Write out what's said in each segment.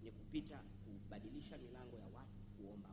ni kubadilisha milango ya watu kuomba.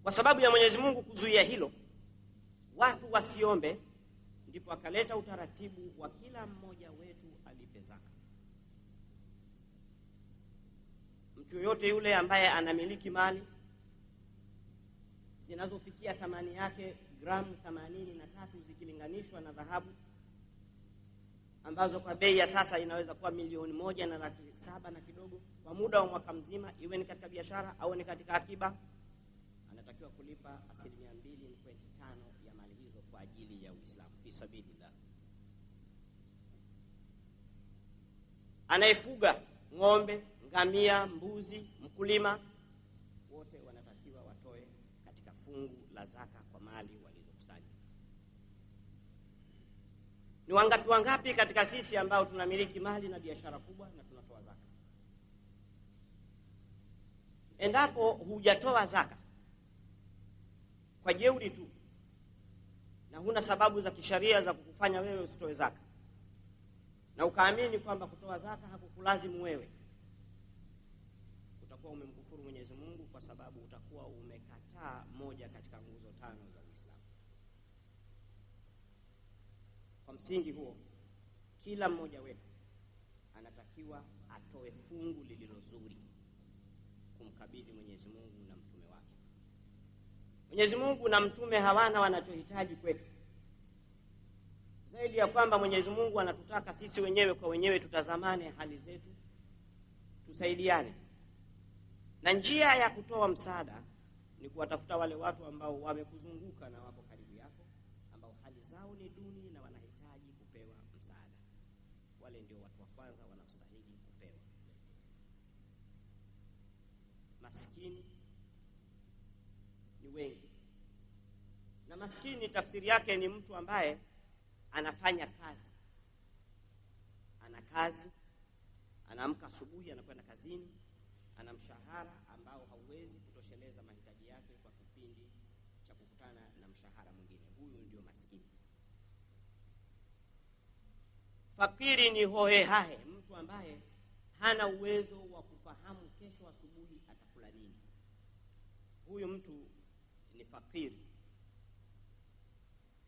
Kwa sababu ya Mwenyezi Mungu kuzuia hilo, watu wasiombe, ndipo akaleta utaratibu wa kila mmoja wetu alipe zaka. Mtu yoyote yule ambaye anamiliki mali zinazofikia thamani yake gramu 83 zikilinganishwa na dhahabu, ambazo kwa bei ya sasa inaweza kuwa 1,700,000 na kidogo, kwa muda wa mwaka mzima, iwe ni katika biashara au ni katika akiba, anatakiwa kulipa 2.5 ya mali hizo kwa ajili ya Uislamu fi sabilillah. Anayefuga ng'ombe, ngamia, mbuzi, mkulima, wote wanatakiwa watoe katika fungu la zaka kwa mali walizokusanya. Ni wangapi katika sisi ambao tunamiliki mali na biashara kubwa na tunatoa zaka? Endapo hujatoa zaka kwa jeuri tu na huna sababu za kisharia za kukufanya wewe usitoe zaka, na ukaamini kwamba kutoa zaka hakukulazimu wewe, utakuwa umemkufuru Mwenyezi Mungu, kwa sababu utakuwa umekataa moja katika nguzo 5 za Uislamu. Kwa msingi huo, kila mmoja wetu anatakiwa atoe fungu lililo zuri kumkabidhi Mwenyezi Mungu na mtume wake. Mwenyezi Mungu na mtume hawana wanachohitaji kwetu zaidi ya kwamba Mwenyezi Mungu anatutaka sisi wenyewe kwa wenyewe tutazamane hali zetu, tusaidiane. Na njia ya kutoa msaada ni kuwatafuta wale watu ambao wamekuzunguka na wapo karibu yako, ambao hali zao ni duni na wanahitaji kupewa msaada. Wale ndio watu wa kwanza wanaostahili kupewa. Maskini ni wengi, na maskini tafsiri yake ni mtu ambaye anafanya kazi, ana kazi, anaamka asubuhi anakwenda kazini, ana mshahara ambao hauwezi kutosheleza mahitaji yake kwa kipindi cha kukutana na mshahara mwingine. Huyu ndio maskini. Fakiri ni hohehahe, mtu ambaye hana uwezo wa kufahamu kesho asubuhi atakula nini. Huyu mtu ni fakiri.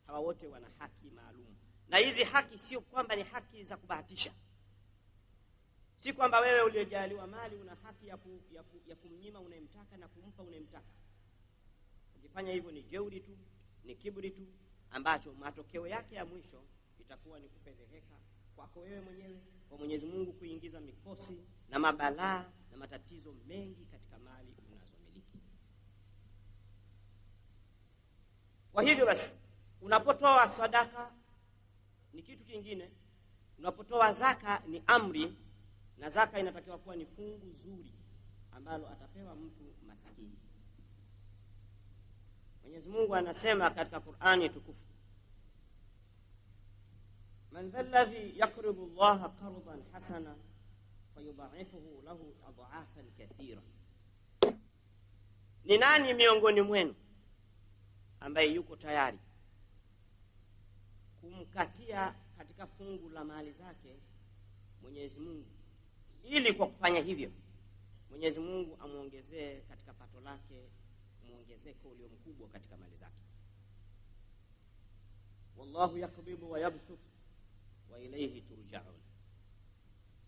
Hawa wote wana haki maalum, na hizi haki sio kwamba ni haki za kubahatisha. Si kwamba wewe uliojaliwa mali una haki ya kumnyima unayemtaka na kumpa unayemtaka. Ukifanya hivyo ni jeuri tu, ni kiburi tu, ambacho matokeo yake ya mwisho itakuwa ni kufedheheka kwako wewe mwenyewe, kwa Mwenyezi Mungu kuingiza mikosi na mabalaa na matatizo mengi katika mali unazomiliki. Kwa hivyo basi, unapotoa sadaka ni kitu kingine, unapotoa zaka ni amri, na zaka inatakiwa kuwa ni fungu zuri ambalo atapewa mtu maskini. Mwenyezi Mungu anasema katika Qur'ani tukufu, man dhalladhi yaqridu Allaha qardan hasana fayudha'ifuhu lahu adha'afan kathira. Ni nani miongoni mwenu ambaye yuko tayari kumkatia katika fungu la mali zake Mwenyezi Mungu, ili kwa kufanya hivyo Mwenyezi Mungu amuongezee katika pato lake muongezeko ulio mkubwa katika mali zake. Wallahu yakbidu wa yabsut wa ilayhi turja'un.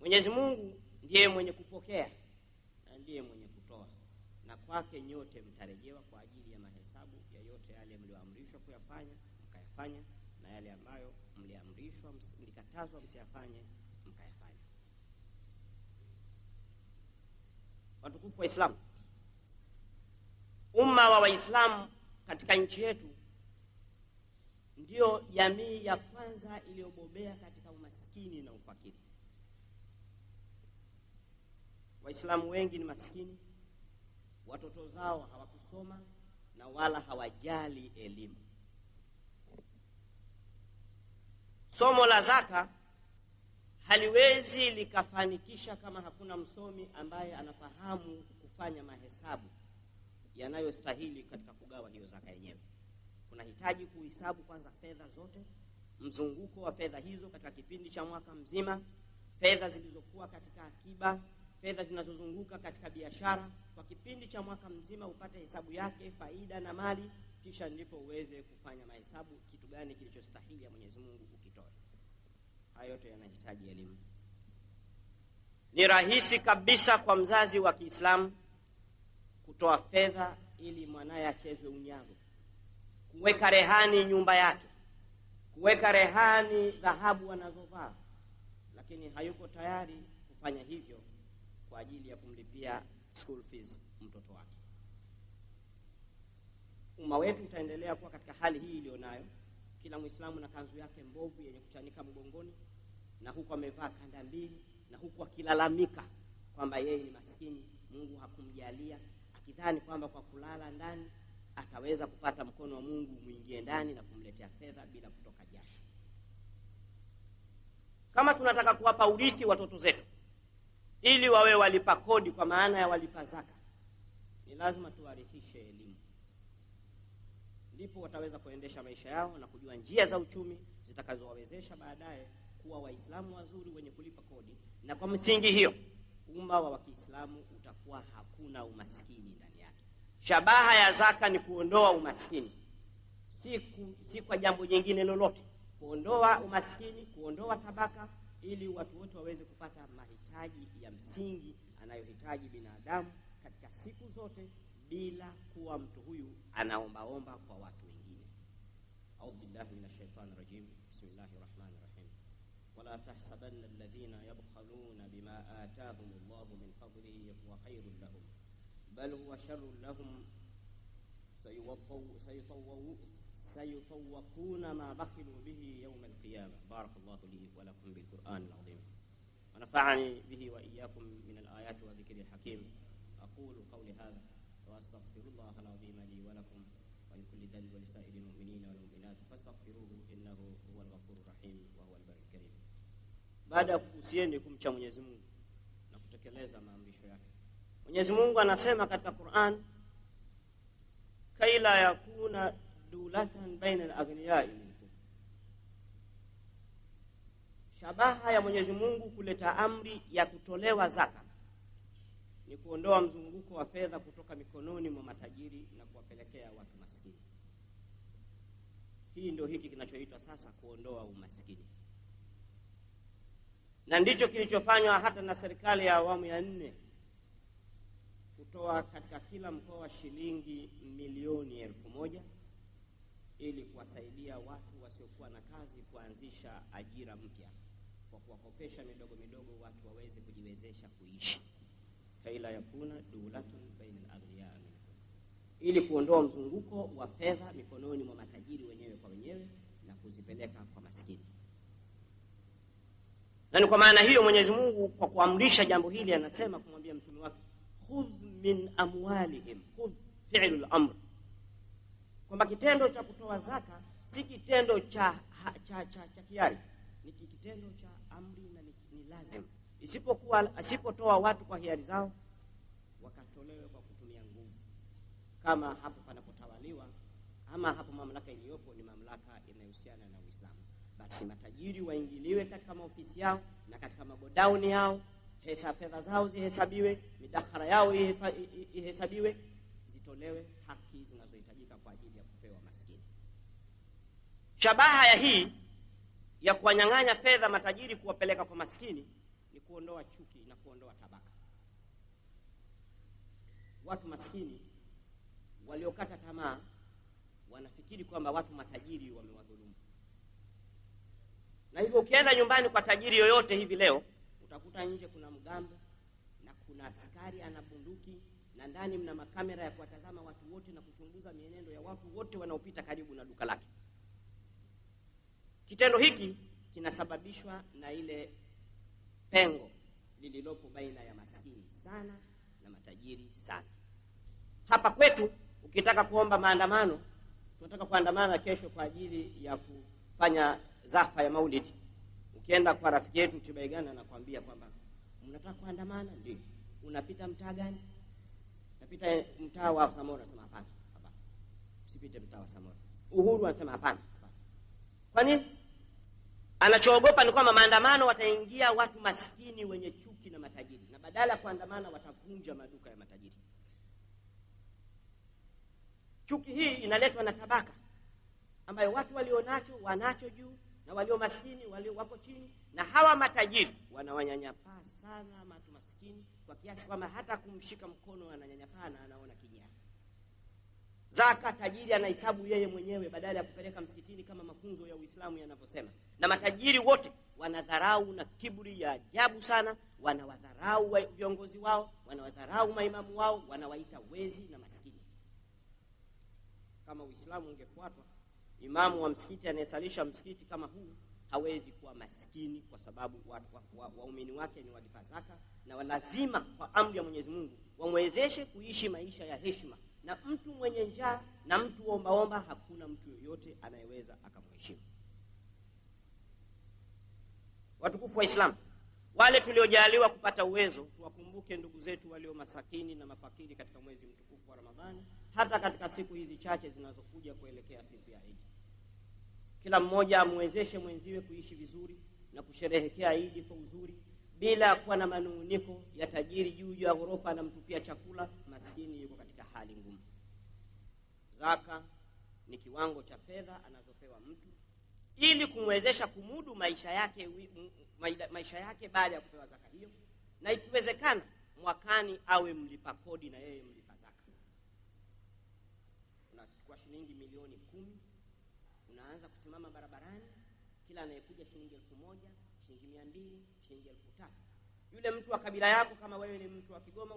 Mwenyezi Mungu ndiye mwenye kupokea na ndiye mwenye kutoa, na kwake nyote mtarejewa kwa ajili ya mahesabu ya yote yale mlioamrishwa kuyafanya mkayafanya, na yale ambayo mliamrishwa mlikatazwa msiyafanye mkayafanya. Watukufu wa Islam, umma wa Waislamu katika nchi yetu ndio jamii ya kwanza iliyobobea katika umaskini na ufakiri. Waislamu wengi ni maskini, watoto zao hawakusoma na wala hawajali elimu. Somo la zaka haliwezi likafanikisha kama hakuna msomi ambaye anafahamu kufanya mahesabu yanayostahili katika kugawa hiyo zaka yenyewe. Kunahitaji kuhesabu kwanza fedha zote, mzunguko wa fedha hizo katika kipindi cha mwaka mzima, fedha zilizokuwa katika akiba, fedha zinazozunguka katika biashara kwa kipindi cha mwaka mzima, upate hesabu yake, faida na mali, kisha ndipo uweze kufanya mahesabu kitu gani kilichostahili ya Mwenyezi Mungu ukitoe. Hayo yote yanahitaji elimu. Ni rahisi kabisa kwa mzazi wa Kiislamu kutoa fedha ili mwanae achezwe unyago, kuweka rehani nyumba yake, kuweka rehani dhahabu anazovaa, lakini hayuko tayari kufanya hivyo kwa ajili ya kumlipia school fees mtoto wake. Umma wetu utaendelea kuwa katika hali hii ilionayo, kila Muislamu na kanzu yake mbovu yenye kuchanika mgongoni, na huku amevaa kanda mbili, na huku akilalamika kwamba yeye ni maskini, Mungu hakumjalia, akidhani kwamba kwa kulala ndani ataweza kupata mkono wa Mungu muingie ndani na kumletea fedha bila kutoka jasho. Kama tunataka kuwapa urithi watoto zetu ili wawe walipa kodi, kwa maana ya walipa zaka, ni lazima tuwarithishe elimu. Ndipo wataweza kuendesha maisha yao na kujua njia za uchumi zitakazowawezesha baadaye kuwa Waislamu wazuri wenye kulipa kodi, na kwa msingi hiyo umma wa Kiislamu utakuwa hakuna umaskini ndani yake. Shabaha ya zaka ni kuondoa umaskini, si kwa jambo jingine lolote. Kuondoa umaskini, kuondoa tabaka, ili watu wote waweze kupata mahitaji ya msingi anayohitaji binadamu katika siku zote, bila kuwa mtu huyu anaombaomba kwa watu wengine. A'udhu billahi minash shaitani rajim. Bismillahir rahmanir rahim. Wala tahsabanna alladhina yabkhaluna bima ataahumullahu min fadlihi huwa khairun lahum, bal huwa sharrun lahum, sayutawwaquna ma bakhilu bihi yawm al-qiyamah. Barakallahu li wa lakum bil Qur'an al-azim wa nafa'ani bihi wa iyyakum min al-ayati wa dhikri al-hakim. أقول قولي هذا وأستغفر الله العظيم لي ولكم ولكل ذنب ولسائر المؤمنين والمؤمنات فاستغفروه إنه هو الغفور الرحيم وهو البر الكريم. Baada ya kuhusieni kumcha Mwenyezi Mungu na kutekeleza maamrisho yake, Mwenyezi Mungu anasema katika Qur'an, kaila yakuna dulatan baina al-aghniyai minkum. Shabaha ya Mwenyezi Mungu kuleta amri ya kutolewa zaka ni kuondoa mzunguko wa fedha kutoka mikononi mwa matajiri na kuwapelekea watu maskini. Hii ndio hiki kinachoitwa sasa kuondoa umaskini, na ndicho kilichofanywa hata na serikali ya awamu ya 4 kutoa katika kila mkoa shilingi milioni 1,000 ili kuwasaidia watu wasiokuwa na kazi kuanzisha ajira mpya kwa kuwakopesha midogo midogo, watu waweze kujiwezesha kuishi. Kaila yakuna dulatun baina al-aghniya minkum, ili kuondoa mzunguko wa fedha mikononi mwa matajiri wenyewe kwa wenyewe na kuzipeleka kwa maskini. Na ni kwa maana hiyo Mwenyezi Mungu kwa kuamrisha jambo hili anasema kumwambia mtume wake, khudh min amwalihim, khudh fi'lul amr, kwamba kitendo cha kutoa zaka si kitendo cha kiari, ni kitendo cha amri na ni lazima. Asipotoa watu kwa hiari zao, wakatolewe kwa kutumia nguvu, kama hapo panapotawaliwa ama hapo mamlaka iliyopo ni mamlaka inayohusiana na Uislamu, basi matajiri waingiliwe katika maofisi yao na katika magodauni yao, fedha zao zihesabiwe, midahara yao ihesabiwe, zitolewe haki zinazohitajika kwa ajili ya kupewa maskini. Shabaha ya hii ya kuwanyang'anya fedha matajiri kuwapeleka kwa maskini ni kuondoa chuki na kuondoa tabaka. Watu maskini waliokata tamaa wanafikiri kwamba watu matajiri wamewadhulumu, na hivyo ukienda nyumbani kwa tajiri yoyote hivi leo utakuta nje kuna mgambo na kuna askari ana bunduki, na ndani mna makamera ya kuwatazama watu wote na kuchunguza mienendo ya watu wote wanaopita karibu na duka lake. Kitendo hiki kinasababishwa na ile pengo lililopo baina ya maskini sana na matajiri sana. Hapa kwetu ukitaka kuomba maandamano, tunataka kuandamana kesho kwa ajili ya kufanya zafa ya Maulidi, ukienda kwa rafiki yetu Tibaigana anakuambia kwamba mnataka kuandamana, ndio. Unapita mtaa gani? Napita mtaa wa Samora. Sema hapana, usipite mtaa wa Samora. Uhuru anasema hapana. Kwa nini? Anachoogopa ni kwamba maandamano wataingia watu maskini wenye chuki na matajiri, na badala ya kuandamana watavunja maduka ya matajiri. Chuki hii inaletwa na tabaka ambayo watu walionacho wanacho juu na walio maskini walio wako chini, na hawa matajiri wanawanyanyapaa sana watu maskini kwa kiasi kwamba hata kumshika mkono ananyanyapaa na anaona kinyaa. Zaka tajiri anahesabu yeye mwenyewe badala ya kupeleka msikitini kama mafunzo ya Uislamu yanavyosema. Na matajiri wote wanadharau na kiburi ya ajabu sana, wanawadharau viongozi wao, wanawadharau maimamu wao, wanawaita wezi na maskini. Kama Uislamu ungefuatwa, imamu wa msikiti anayesalisha msikiti kama huu hawezi kuwa maskini, kwa sababu waumini wake ni walipa zaka, na lazima kwa amri ya Mwenyezi Mungu wamwezeshe kuishi maisha ya heshima. Na mtu mwenye njaa na mtu ombaomba, hakuna mtu yoyote anayeweza akamheshimu. Watukufu wa Islam, wale tuliojaliwa kupata uwezo, tuwakumbuke ndugu zetu walio masakini na mafakiri katika mwezi mtukufu wa Ramadhani, hata katika siku hizi chache zinazokuja kuelekea siku ya Eid. Kila mmoja amwezeshe mwenziwe kuishi vizuri na kusherehekea Eid kwa uzuri, bila kuwa na manunguniko ya tajiri juu ya ghorofa anamtupia chakula, maskini yuko katika hali ngumu. Zaka ni kiwango cha fedha anazopewa mtu ili kumwezesha kumudu maisha yake baada ya kupewa zaka hiyo, na ikiwezekana mwakani awe mlipa kodi na yeye mlipa zaka. Unachukua shilingi milioni 10, unaanza kusimama barabarani, kila anayekuja shilingi 1000, shilingi 200, shilingi 3000. Yule mtu wa kabila yako, kama wewe ni mtu wa Kigoma,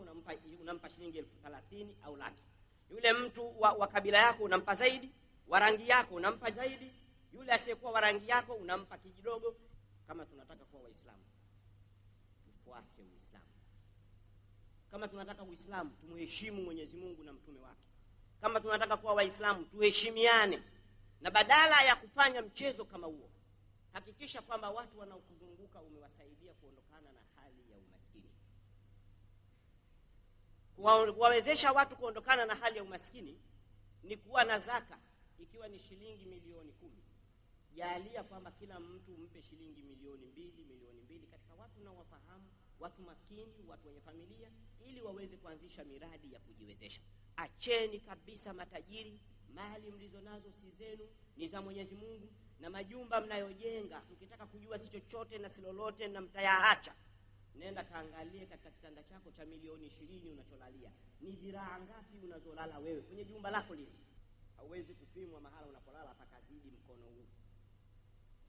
unampa shilingi 30,000 au laki. Yule mtu wa kabila yako unampa zaidi, wa rangi yako unampa zaidi, yule asiyekuwa wa rangi yako unampa kidogo. Kama tunataka kuwa Waislamu, tufuate Uislamu. Kama tunataka Uislamu, tumheshimu Mwenyezi Mungu na mtume wake. Kama tunataka kuwa Waislamu, tuheshimiane. Na badala ya kufanya mchezo kama huo, hakikisha kwamba watu wanaokuzunguka umewasaidia kuondokana na hali ya umaskini. Kuwawezesha watu kuondokana na hali ya umaskini ni kuwa na zaka. Ikiwa ni shilingi milioni 10, jalia kwamba kila mtu umpe shilingi milioni 2 katika watu na wafahamu, watu makini, watu wenye familia, ili waweze kuanzisha miradi ya kujiwezesha. Acheni kabisa matajiri, mali mlizonazo si zenu, ni za Mwenyezi Mungu. Na majumba mnayojenga, mkitaka kujua si chochote na si lolote na mtayaacha, nenda kaangalie katika kitanda chako cha milioni 20 unacholalia, ni dhiraa ngapi unazolala wewe kwenye jumba lako lile? Hauwezi kupimwa mahala unapolala pakazidi mkono huu.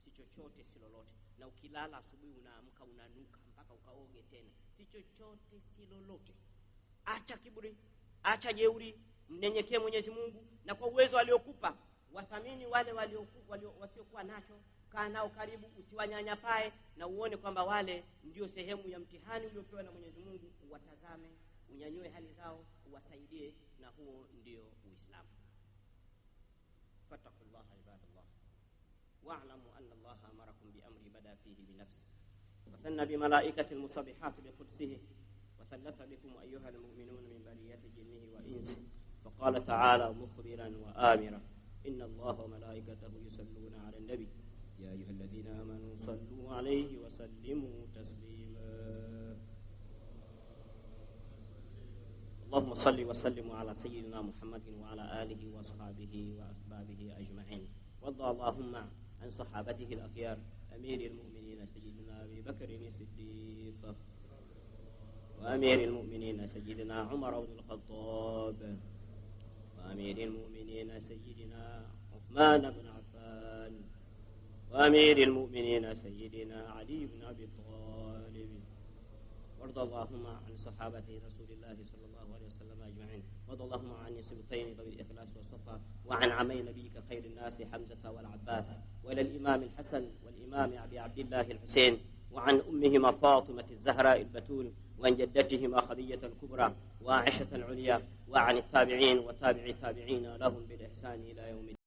Si chochote si lolote. Na ukilala asubuhi unaamka unanuka mpaka ukaoge tena. Si chochote si lolote. Acha kiburi, acha jeuri, mnyenyekee Mwenyezi Mungu, na kwa uwezo aliokupa wathamini wale wasiokuwa nacho. Kaa nao karibu, usiwanyanyapae, na uone kwamba wale ndio sehemu ya mtihani uliopewa na Mwenyezi Mungu. Uwatazame, unyanyue hali zao, uwasaidie, na huo ndio Uislamu. Fattaqullaha ibadallah, wa'lamu anna Allaha amarakum bi amri bada fihi bi nafsi wa thanna bi malaikati al-musabbihat bi qudsihi wa thalatha bikum ayyuha al-mu'minuna min bariyati jinnihi wa insi. Faqala ta'ala mukhbiran wa amira, inna Allaha wa malaikatahu yusalluna 'ala an-nabi ya ayyuhalladhina amanu sallu 'alayhi wa sallimu taslima. اللهم صل وسلم على سيدنا محمد وعلى آله وأصحابه وأحبابه أجمعين. وارض اللهم عن صحابته الأخيار، أمير المؤمنين سيدنا أبي بكر الصديق، وأمير المؤمنين سيدنا عمر بن الخطاب، وأمير المؤمنين سيدنا عثمان بن عفان، وأمير المؤمنين سيدنا علي بن أبي طالب. وارض اللهم عن صحابة رسول الله صلى الله عليه وسلم أجمعين. وارض اللهم عن سبطين ذوي الإخلاص والصفا، وعن عمي نبيك خير الناس حمزة والعباس، وإلى الإمام الحسن والإمام أبي عبد الله الحسين، وعن أمهما فاطمة الزهراء البتول، وعن جدتهما خديجة الكبرى وعائشة العليا، وعن التابعين وتابع التابعين لهم بالإحسان إلى يوم الدين.